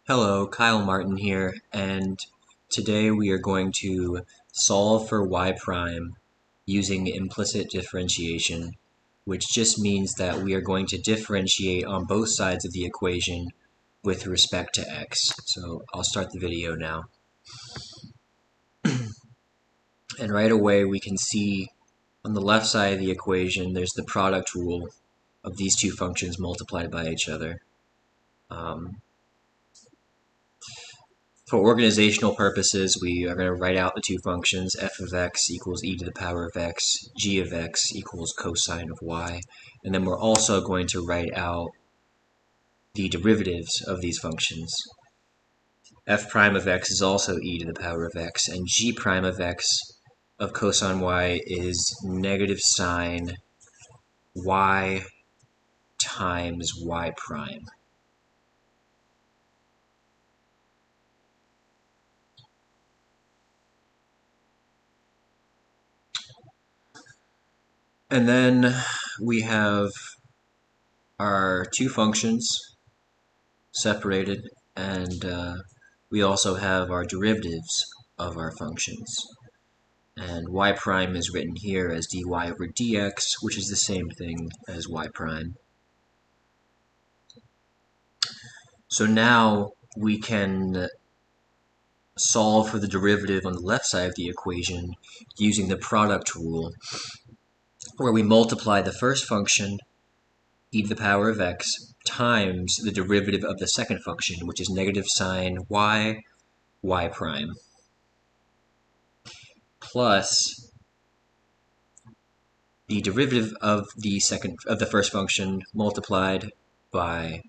Hello, Kyle Martin here, and today we are going to solve for y prime using implicit differentiation, which just means that we are going to differentiate on both sides of the equation with respect to x. So I'll start the video now. And right away we can see on the left side of the equation there's the product rule of these two functions multiplied by each other. For organizational purposes, we are going to write out the two functions. F of x equals e to the power of x, g of x equals cosine of y. And then we're also going to write out the derivatives of these functions. F prime of x is also e to the power of x, and g prime of x of cosine y is negative sine y times y prime. And then we have our two functions separated, and we also have our derivatives of our functions. And y prime is written here as dy over dx, which is the same thing as y prime. So now we can solve for the derivative on the left side of the equation using the product rule, where we multiply the first function, e to the power of x, times the derivative of the second function, which is negative sine y prime, plus the derivative of the first function multiplied by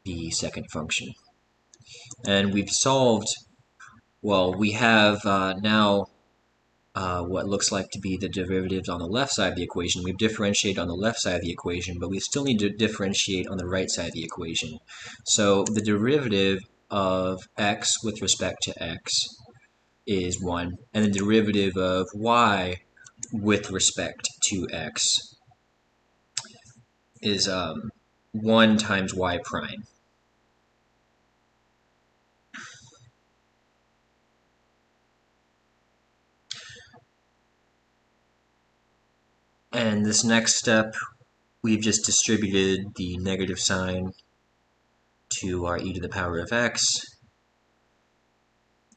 the second function. And we've solved, well, we have now what looks like to be the derivatives on the left side of the equation. We've differentiated on the left side of the equation, but we still need to differentiate on the right side of the equation. So the derivative of x with respect to x is 1, and the derivative of y with respect to x is 1 times y prime. And this next step, we've just distributed the negative sign to our e to the power of x,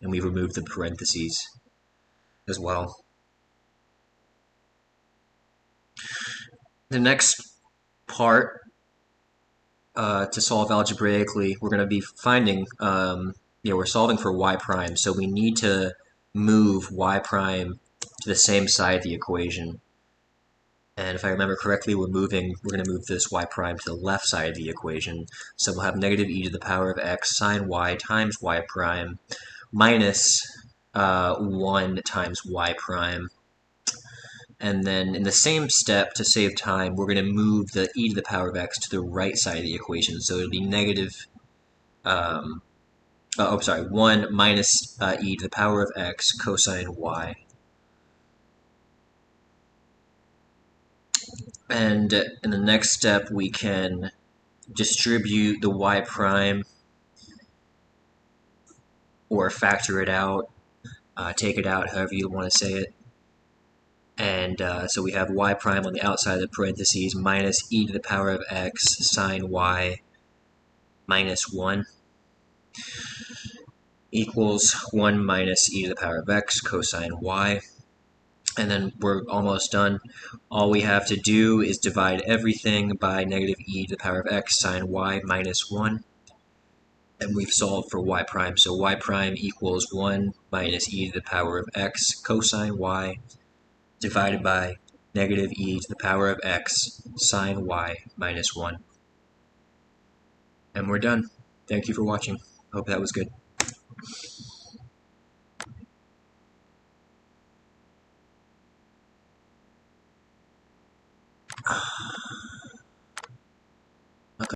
and we've removed the parentheses as well. The next part, to solve algebraically, we're going to be finding, we're solving for y prime, so we need to move y prime to the same side of the equation. And if I remember correctly, we're going to move this y prime to the left side of the equation. So we'll have negative e to the power of x sine y times y prime minus 1 times y prime. And then in the same step, to save time, we're going to move the e to the power of x to the right side of the equation. So it'll be negative, 1 minus e to the power of x cosine y. And in the next step, we can distribute the y prime or factor it out, take it out, however you want to say it. And so we have y prime on the outside of the parentheses minus e to the power of x sine y minus 1 equals 1 minus e to the power of x cosine y. And then we're almost done. All we have to do is divide everything by negative e to the power of x sine y minus 1. And we've solved for y prime. So y prime equals 1 minus e to the power of x cosine y divided by negative e to the power of x sine y minus 1. And we're done. Thank you for watching. Hope that was good.